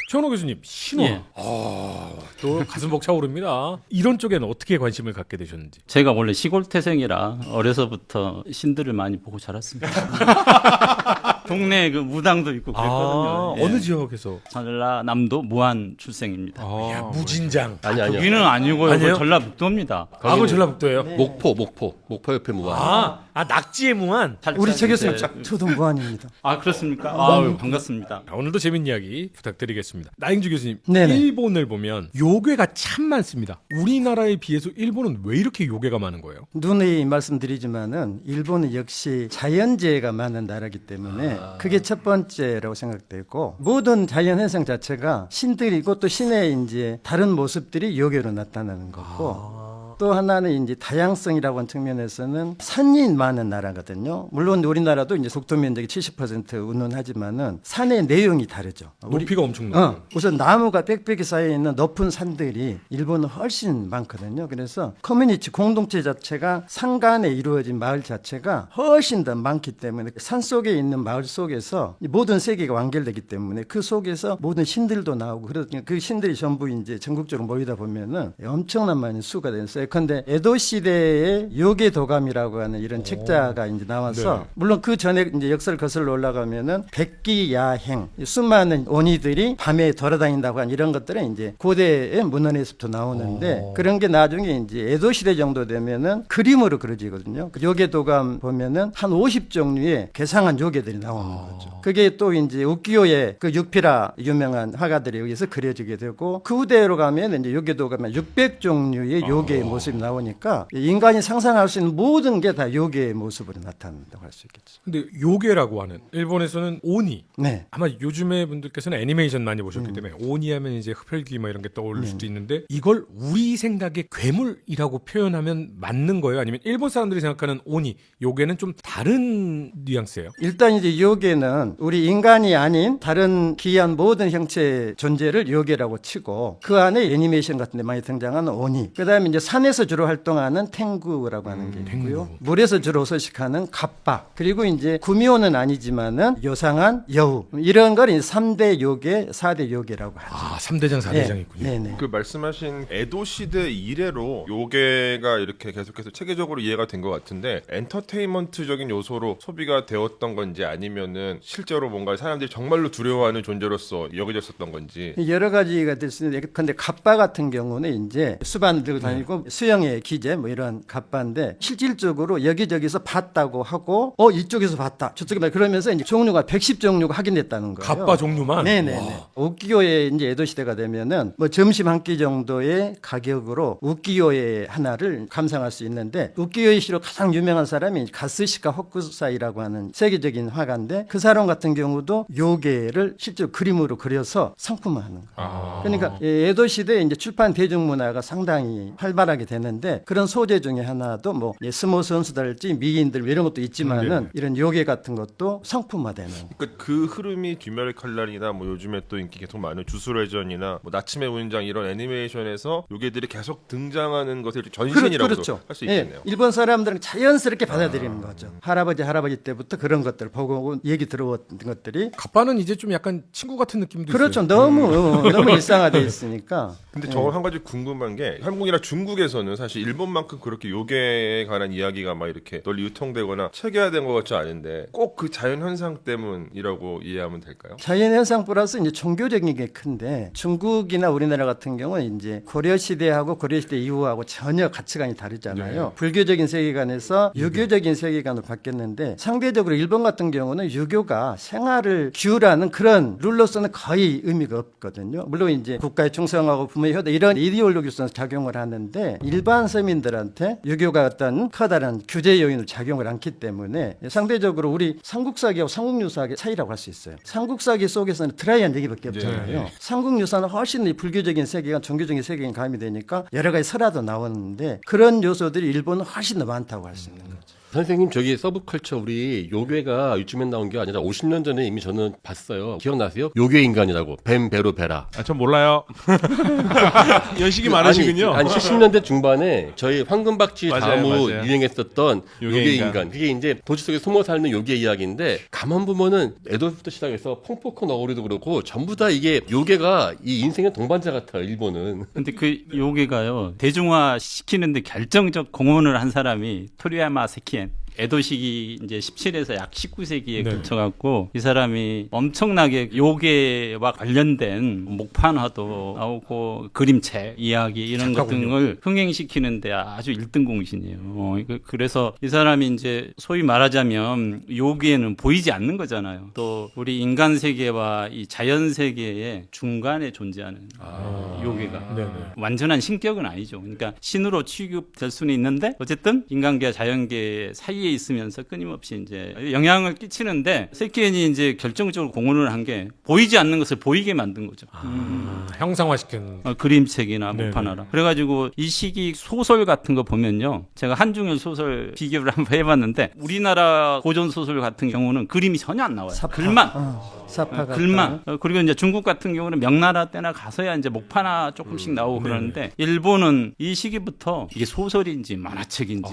최원호 교수님 신화. 예. 또 가슴 벅차오릅니다. 이런 쪽에는 어떻게 관심을 갖게 되셨는지. 제가 원래 시골 태생이라 어려서부터 신들을 많이 보고 자랐습니다. 동네에 그 무당도 있고 그랬거든요. 예. 어느 지역에서? 전라남도 무안 출생입니다. 야, 무진장. 거기는 아니고요. 아니에요? 그 전라북도입니다. 그건 전라북도예요. 목포 옆에 무안. 낙지의 무한. 우리 최 교수님 이제- 저도 무한입니다. 아 그렇습니까? 아유, 반갑습니다. 자, 오늘도 재밌는 이야기 부탁드리겠습니다. 나잉주 교수님, 네네. 일본을 보면 요괴가 참 많습니다. 우리나라에 비해서 일본은 왜 이렇게 요괴가 많은 거예요? 누누이 말씀드리지만은 일본은 역시 자연재해가 많은 나라이기 때문에 그게 첫 번째라고 생각되고 모든 자연 현상 자체가 신들이고 또 신의 이제 다른 모습들이 요괴로 나타나는 거고 또 하나는 이제 다양성이라고 하는 측면에서는 산이 많은 나라거든요. 물론 우리나라도 이제 국토 면적이 70% 운운하지만은 산의 내용이 다르죠. 높이가 엄청 높아요. 우선 나무가 빽빽이 쌓여 있는 높은 산들이 일본은 훨씬 많거든요. 그래서 커뮤니티 공동체 자체가 산 간에 이루어진 마을 자체가 훨씬 더 많기 때문에 산 속에 있는 마을 속에서 이 모든 세계가 완결되기 때문에 그 속에서 모든 신들도 나오고 그러니까 그 신들이 전부 이제 전국적으로 모이다 보면은 엄청난 많은 수가 됐어요. 근데 에도 시대의 요괴 도감이라고 하는 이런 책자가 이제 나와서 네. 물론 그 전에 이제 역사를 거슬러 올라가면은 백기야행 수많은 오니들이 밤에 돌아다닌다고 하는 이런 것들은 이제 고대의 문헌에서부터 나오는데 그런 게 나중에 이제 에도 시대 정도 되면은 그림으로 그려지거든요. 그 요괴 도감 보면은 한 50종류의 괴상한 요괴들이 나오는 거죠. 그게 또 이제 우키요의 그 육피라 유명한 화가들에 의해서 그려지게 되고 그 후대로 가면 이제 요괴 도감에 600종류의 요괴의 모습이 나오니까 인간이 상상할 수 있는 모든 게 다 요괴의 모습으로 나타난다고 할 수 있겠죠. 근데 요괴라고 하는 일본에서는 오니. 네. 아마 요즘에 분들께서는 애니메이션 많이 보셨기 때문에 오니 하면 이제 흡혈귀 뭐 이런 게 떠오를 수도 있는데 이걸 우리 생각의 괴물이라고 표현하면 맞는 거예요? 아니면 일본 사람들이 생각하는 오니, 요괴는 좀 다른 뉘앙스예요? 일단 이제 요괴는 우리 인간이 아닌 다른 기이한 모든 형체의 존재를 요괴라고 치고 그 안에 애니메이션 같은 데 많이 등장하는 오니 그다음에 이제 산에서 주로 활동하는 탱구라고 하는 게 있고요. 물에서 주로 서식하는 갑바 그리고 이제 구미호는 아니지만은 요상한 여우 이런 걸 이제 3대 요괴, 4대 요괴라고 하죠. 3대장, 4대장 있군요. 네네. 그 말씀하신 에도 시대 이래로 요괴가 이렇게 계속해서 체계적으로 이해가 된 것 같은데 엔터테인먼트적인 요소로 소비가 되었던 건지 아니면은 실제로 뭔가 사람들이 정말로 두려워하는 존재로서 여겨졌었던 건지. 여러 가지가 될 수 있는데 근데 갑바 같은 경우는 이제 수반을 들고 다니고 수영의 기제 뭐 이런 갑바인데 실질적으로 여기저기서 봤다고 하고 이쪽에서 봤다 저쪽에 봤다 그러면서 이제 종류가 110종류가 확인됐다는 거예요. 갑바 종류만? 네네네. 우키요의 이제 에도 시대가 되면은 뭐 점심 한 끼 정도의 가격으로 우키요의 하나를 감상할 수 있는데 우키요의 시로 가장 유명한 사람이 가스시카 호쿠사이라고 하는 세계적인 화가인데 그 사람 같은 경우도 요괴를 실제로 그림으로 그려서 상품화하는 거예요. 그러니까 에도 시대에 이제 출판 대중문화가 상당히 활발하게 되는데 그런 소재 중에 하나도 뭐 스모 선수달지 미인들 뭐 이런 것도 있지만은 이런 요괴 같은 것도 상품화되는. 그러니까 그 흐름이 귀멸의 칼날이나 뭐 요즘에 또 인기 계속 많은 주술회전이나 뭐 나침의 운장 이런 애니메이션에서 요괴들이 계속 등장하는 것을 전신이라고 그렇죠. 할 수 있겠네요. 일본 사람들은 자연스럽게 받아들이는 거죠. 할아버지 때부터 그런 것들 보고 얘기 들어왔던 것들이 갑바는 이제 좀 약간 친구 같은 느낌도 그렇죠. 있어요. 너무 일상화되어 있으니까. 근데 저 한 가지 궁금한 게 한국이나 중국에서는 사실 일본만큼 그렇게 요괴에 관한 이야기가 막 이렇게 널리 유통되거나 체계화된 것 같지 않은데 꼭 그 자연 현상 때문이라고 이해하면 될까요? 자연 현상 플러스 이제 종교적인 게 큰데 중국이나 우리나라 같은 경우는 이제 고려 시대하고 고려 시대 이후하고 전혀 가치관이 다르잖아요. 불교적인 세계관에서 유교적인 세계관으로 바뀌었는데 상대적으로 일본 같은 경우는 유교가 생활을 규율하는 그런 룰로서는 거의 의미가 없거든요. 물론 이제 국가에 충성하고 부모의 효도 이런 이데올로기로서 작용을 하는데 일반 서민들한테 유교가 어떤 커다란 규제 요인을 작용을 않기 때문에 상대적으로 우리 삼국사기하고 삼국유사의 차이라고 할 수 있어요. 삼국사기 속에서는 드라이한 얘기밖에 없잖아요. 삼국유사는 훨씬 이 불교적인 세계관, 종교적인 세계관이 가미되니까 여러 가지 설화도 나오는데 그런 요소들이 일본은 훨씬 더 많다고 할 수 있는 거죠. 선생님 저기 서브컬처 우리 요괴가 요즘에 나온 게 아니라 50년 전에 이미 저는 봤어요. 기억나세요? 요괴 인간이라고. 뱀 배로 베라. 아, 전 몰라요. 연식이 많으시군요. 아니 70년대 중반에 저희 황금박쥐 맞아요, 다음으로 맞아요. 유행했었던 요괴 요괴 인간. 인간. 그게 이제 도시 속에 숨어 살는 요괴 이야기인데 가만 보면은 에도부터 시작해서 펑포커 너구리도 그렇고 전부 다 이게 요괴가 이 인생의 동반자 같아요. 일본은. 근데 그 요괴가요 대중화 시키는데 결정적 공헌을 한 사람이 토리야마 세키엔. 에도 시기 이제 17에서 약 19세기에 네. 걸쳐갖고 이 사람이 엄청나게 요괴와 관련된 목판화도 나오고 그림책, 이야기 이런 것 작가군요. 등을 흥행시키는데 아주 1등 공신이에요. 그래서 이 사람이 이제 소위 말하자면 요괴는 보이지 않는 거잖아요. 또 우리 인간 세계와 이 자연 세계의 중간에 존재하는 요괴가. 네네. 완전한 신격은 아니죠. 그러니까 신으로 취급될 수는 있는데 어쨌든 인간계와 자연계 사이에 있으면서 끊임없이 이제 영향을 끼치는데 세키엔이 이제 결정적으로 공헌을 한 게 보이지 않는 것을 보이게 만든 거죠. 형상화시킨. 그림책이나 네네. 목판화라. 그래가지고 이 시기 소설 같은 거 보면요. 제가 한중일 소설 비교를 한번 해봤는데 우리나라 고전 소설 같은 경우는 그림이 전혀 안 나와요. 글만. 사파 같은. 글만. 그리고 이제 중국 같은 경우는 명나라 때나 가서야 이제 목판화 조금씩 나오고 그러는데 일본은 이 시기부터 이게 소설인지 만화책인지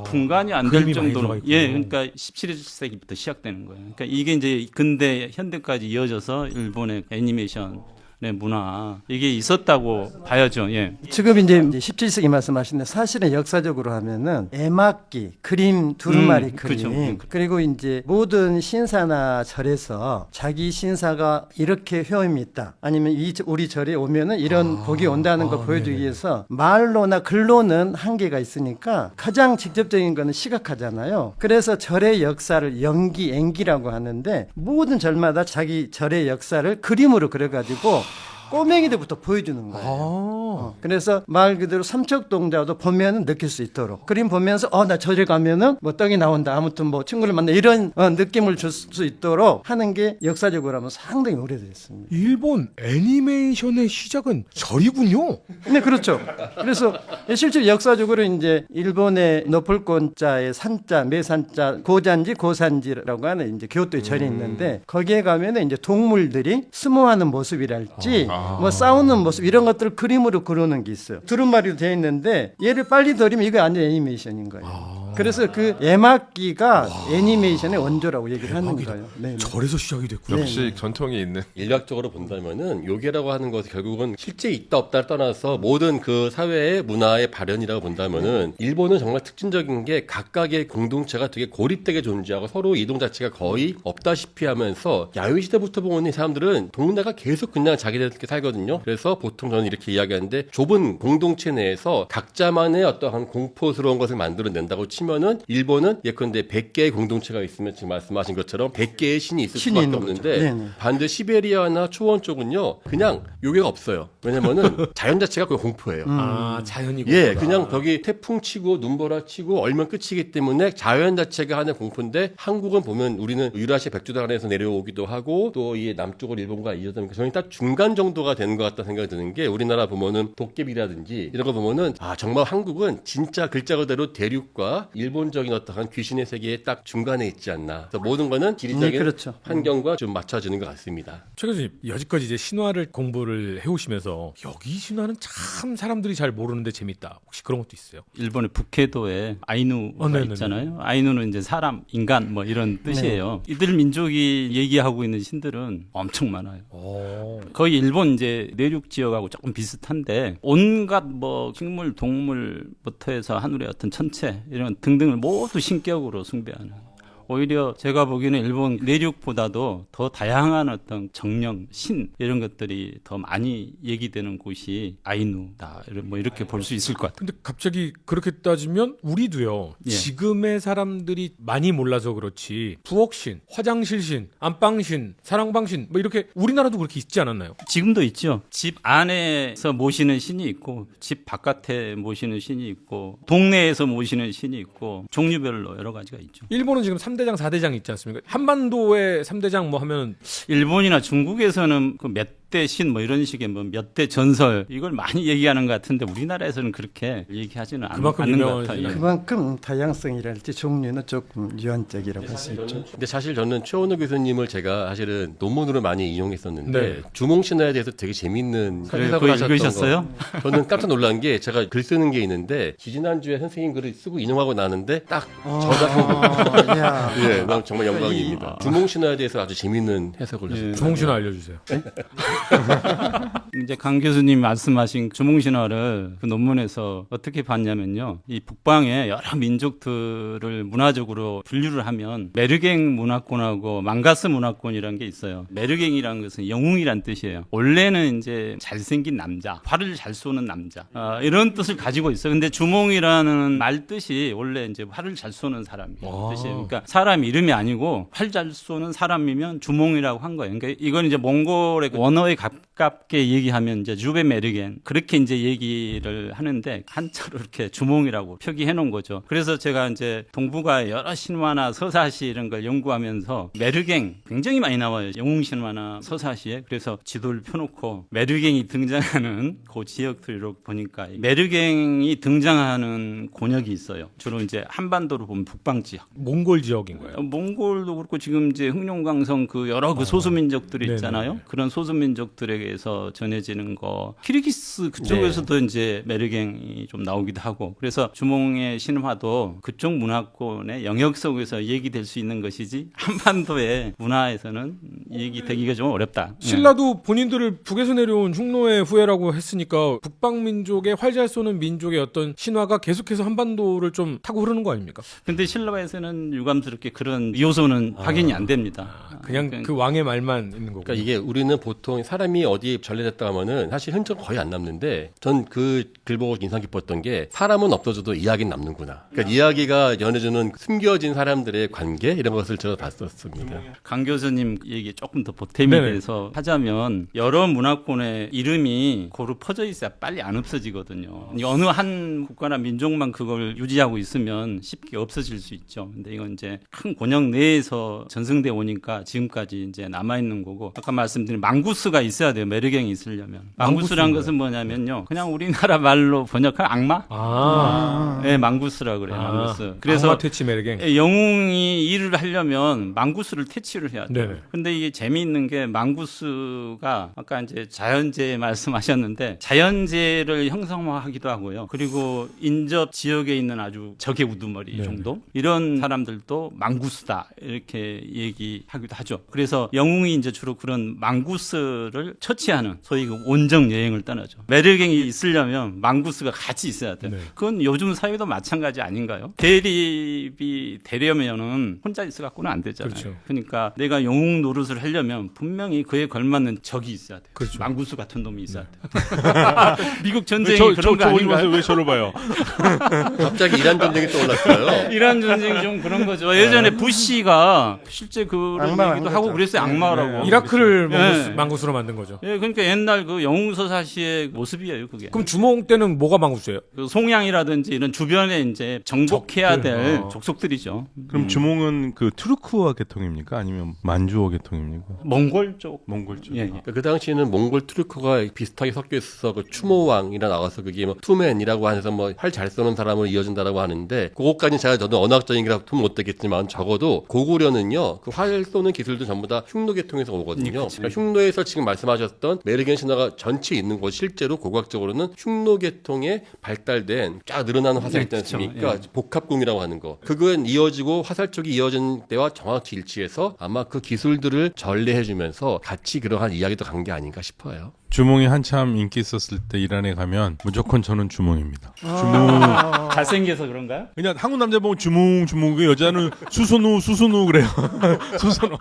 분간이 안 될 그림이 많이 정도로 들어가 있군요. 예, 그러니까 17세기부터 시작되는 거예요. 그러니까 이게 이제 근대 현대까지 이어져서 일본의 애니메이션 의 문화 이게 있었다고 봐야죠. 예. 지금 이제 17세기 말씀하시는데 사실은 역사적으로 하면은 애막기, 그림 두루마리 그렇죠. 그림 그리고 이제 모든 신사나 절에서 자기 신사가 이렇게 효험이 있다 아니면 우리 절에 오면은 이런 복이 온다는 걸 보여주기 네네. 위해서 말로나 글로는 한계가 있으니까 가장 직접적인 거는 시각화잖아요. 그래서 절의 역사를 연기,演기라고 하는데 모든 절마다 자기 절의 역사를 그림으로 그려가지고 꼬맹이들부터 보여주는 거예요. 그래서 말 그대로 삼척동자도 보면은 느낄 수 있도록 그림 보면서 나 저리 가면은 뭐 떡이 나온다 아무튼 뭐 친구를 만나 이런 느낌을 줄 수 있도록 하는 게 역사적으로 하면 상당히 오래됐습니다. 일본 애니메이션의 시작은 절이군요. 네, 그렇죠. 그래서 실제 역사적으로 이제 일본의 노폴권자의 산자, 매산자, 고잔지, 고산지라고 하는 이제 교토의 절이 있는데 거기에 가면은 이제 동물들이 스모하는 모습이랄지 뭐 싸우는 모습 이런 것들을 그림으로 그려놓은 게 있어요. 두루마리로 되어 있는데 얘를 빨리 들이면 이거 완전 애니메이션인 거예요. 그래서 그 애막기가 애니메이션의 원조라고 얘기를 하는 거예요. 네. 절에서 시작이 됐군요. 역시 전통이 있는. 인류학적으로 본다면은 요괴라고 하는 것은 결국은 실제 있다 없다를 떠나서 모든 그 사회의 문화의 발현이라고 본다면은 일본은 정말 특징적인 게 각각의 공동체가 되게 고립되게 존재하고 서로 이동 자체가 거의 없다시피 하면서 야외 시대부터 보면 이 사람들은 동네가 계속 그냥 자기들끼리 살거든요. 그래서 보통 저는 이렇게 이야기하는데 좁은 공동체 내에서 각자만의 어떠한 공포스러운 것을 만들어낸다고 치면은 일본은 예컨대 100개의 공동체가 있으면 지금 말씀하신 것처럼 100개의 신이 있을 신이 수밖에 있는 없는데 거죠. 네네. 반대 시베리아나 초원 쪽은요 그냥 요괴가 없어요. 왜냐면은 자연 자체가 그 공포예요. 자연이고. 예, 그냥 벽이 태풍 치고 눈보라 치고 얼면 끝이기 때문에 자연 자체가 하는 공포인데 한국은 보면 우리는 유라시아 백두단에서 내려오기도 하고 또 이 남쪽으로 일본과 이어서 저희 딱 중간 정도가 되는 것 같다 생각이 드는 게 우리나라 보면은 도깨비라든지 이런 거 보면은 정말 한국은 진짜 글자 그대로 대륙과 일본적인 어떠한 귀신의 세계에 딱 중간에 있지 않나. 그래서 모든 거는 지리적인 그렇죠. 환경과 좀 맞춰지는 것 같습니다. 최 교수님 여지까지 이제 신화를 공부를 해오시면서 여기 신화는 참 사람들이 잘 모르는데 재밌다. 혹시 그런 것도 있어요? 일본의 북해도에 아이누가 네네네. 있잖아요. 아이누는 이제 사람, 인간 뭐 이런 뜻이에요. 이들 민족이 얘기하고 있는 신들은 엄청 많아요. 거의 일본 이제 내륙 지역하고 조금 비슷한데 온갖 뭐 식물, 동물부터 해서 하늘의 어떤 천체 이런 등등을 모두 신격으로 숭배하는. 오히려 제가 보기에는 일본 내륙보다도 더 다양한 어떤 정령, 신 이런 것들이 더 많이 얘기되는 곳이 아이누다. 뭐 이렇게 볼 수 있을 것 같아요. 근데 갑자기 그렇게 따지면 우리도요. 예. 지금의 사람들이 많이 몰라서 그렇지 부엌신, 화장실신, 안방신, 사랑방신 뭐 이렇게 우리나라도 그렇게 있지 않았나요? 지금도 있죠. 집 안에서 모시는 신이 있고 집 바깥에 모시는 신이 있고 동네에서 모시는 신이 있고 종류별로 여러 가지가 있죠. 일본은 지금 3대장, 4대장 있지 않습니까? 한반도의 3대장 뭐 하면 일본이나 중국에서는 그 몇 대 신 뭐 이런 식의 뭐 몇 대 전설 이걸 많이 얘기하는 것 같은데 우리나라에서는 그렇게 얘기하지는 그만큼 않는 것 유명하지. 같아요. 그만큼 다양성이랄지 종류는 조금 유한적이라고 할 수 있죠. 근데 사실 저는 최원호 교수님을 제가 사실은 논문으로 많이 이용했었는데 네. 주몽신화에 대해서 되게 재밌는 그래, 해석을 그거 하셨던 읽으셨어요? 거. 저는 깜짝 놀란 게 제가 글 쓰는 게 있는데 지지난주에 선생님 글을 쓰고 인용하고 나는데 딱 저작권 야. 예, 너무 정말 영광입니다. 주몽신화에 대해서 아주 재밌는 해석을 하셨어요. 주몽신화 알려주세요. 이제 강 교수님 말씀하신 주몽신화를 그 논문에서 어떻게 봤냐면요. 이 북방의 여러 민족들을 문화적으로 분류를 하면 메르갱 문화권하고 망가스 문화권이라는 게 있어요. 메르갱이라는 것은 영웅이란 뜻이에요. 원래는 이제 잘생긴 남자, 활을 잘 쏘는 남자 이런 뜻을 가지고 있어요. 근데 주몽이라는 말 뜻이 원래 이제 활을 잘 쏘는 사람이라는 뜻이에요. 그러니까 사람 이름이 아니고 활 잘 쏘는 사람이면 주몽이라고 한 거예요. 그러니까 이건 이제 몽골의 원어에 가깝게 얘기하면 이제 주베 메르겐 그렇게 이제 얘기를 하는데 한자로 이렇게 주몽이라고 표기해 놓은 거죠. 그래서 제가 이제 동북아의 여러 신화나 서사시 이런 걸 연구하면서 메르갱 굉장히 많이 나와요. 영웅 신화나 서사시에. 그래서 지도를 펴놓고 메르갱이 등장하는 그 지역들을 보니까 메르갱이 등장하는 곤역이 있어요. 주로 이제 한반도로 보면 북방 지역. 몽골 지역인가요? 몽골도 그렇고 지금 이제 흑룡강성 그 여러 그 소수민족들이 네네. 있잖아요. 그런 소수민족들에게서 전해지는 거. 키르기스 그쪽에서도 이제 메르갱이 좀 나오기도 하고. 그래서 주몽의 신화도 그쪽 문화권의 영역 속에서 얘기될 수 있는 것이지 한반도의 문화에서는 얘기되기가 좀 어렵다. 신라도 본인들을 북에서 내려온 흉노의 후예라고 했으니까 북방 민족의 활 잘 쏘는 민족의 어떤 신화가 계속해서 한반도를 좀 타고 흐르는 거 아닙니까? 근데 신라에서는 유감스럽게 그런 요소는 확인이 안 됩니다. 그냥 그 왕의 말만 있는 거고. 그러니까 이게 우리는 보통 사람이 어디에 전래됐다 하면은 사실 흔적 거의 안 남는데 전 그 글 보고 인상 깊었던 게 사람은 없어져도 이야기는 남는구나. 그러니까 이야기가 전해주는 숨겨진 사람들의 관계 이런 것을 제가 봤었습니다. 강 교수님 얘기 조금 더 보탬이 네네. 돼서 하자면 여러 문화권의 이름이 고루 퍼져 있어야 빨리 안 없어지거든요. 어느 한 국가나 민족만 그걸 유지하고 있으면 쉽게 없어질 수 있죠. 근데 이건 이제 큰 권역 내에서 전승돼 오니까 지금까지 이제 남아 있는 거고 아까 말씀드린 망구스가 있어야 돼요. 메르갱이 있으려면. 망구스란 것은 뭐냐면요. 그냥 우리나라 말로 번역한 악마? 네, 망구스라 그래요. 망구스. 그래서 악마 퇴치 메르갱. 영웅이 일을 하려면 망구스를 퇴치를 해야 돼요. 네네. 근데 이게 재미있는 게 망구스가 아까 이제 자연재해 말씀하셨는데 자연재해를 형성화하기도 하고요. 그리고 인접 지역에 있는 아주 적의 우두머리 네네. 정도 이런 사람들도 망구스다 이렇게 얘기하기도 하죠. 그래서 영웅이 이제 주로 그런 망구스를 처치하는 소위 그 원정 여행을 떠나죠. 메르갱이 있으려면 망구스가 같이 있어야 돼요. 네. 그건 요즘 사회도 마찬가지 아닌가요? 대립이 되려면은 혼자 있어 갖고는 안 되잖아요. 그렇죠. 그러니까 내가 영웅 노릇을 하려면 분명히 그에 걸맞는 적이 있어야 돼요. 그렇죠. 망구스 같은 놈이 있어야 돼요. 미국 전쟁이 저 그런 거 보지 아닌가요? 마세요. 왜 저를 봐요? 갑자기 이란 전쟁이 떠올랐어요. 이란 전쟁이 좀 그런 거죠. 예전에 부시가 실제 그런 악마 얘기도 한 하고 거죠. 그랬어요. 악마라고. 이라크를 네. 망구스로 만든 거죠. 예, 그러니까 옛날 그 영웅서사시의 모습이에요, 그게. 그럼 주몽 때는 뭐가 망구스예요? 그 송양이라든지 이런 주변에 이제 정복해야 적들. 될 족속들이죠. 그럼 주몽은 그 투르크어 계통입니까? 아니면 만주어 계통입니까? 몽골 쪽. 몽골 쪽. 예, 예. 그러니까 그 당시에는 몽골 투르크가 비슷하게 섞여 있어서 그 추모왕이라 나와서 그게 뭐 투맨이라고 하면서 뭐 활 잘 쏘는 사람으로 이어진다라고 하는데 그것까지 제가 저도 언어학적인 게 못 되겠지만 적어도 고구려는요 그 활 쏘는 기술도 전부 다 흉노 계통에서 오거든요. 그러니까 흉노에서 지금 말씀하셨던 메르겐 신화가 전체 있는 곳 실제로 고고학적으로는 흉노 계통에 발달된 쫙 늘어나는 화살 있지 않습니까? 예. 복합궁이라고 하는 거. 그건 이어지고 화살 쪽이 이어진 때와 정확히 일치해서 아마 그 기술들을 전래해주면서 같이 그러한 이야기도 간 게 아닌가 싶어요. 주몽이 한참 인기 있었을 때 이란에 가면 무조건 저는 주몽입니다. 주몽. 잘생겨서 그런가요? 그냥 한국 남자 보면 주몽, 그 여자는 수선우 그래요. 수선우.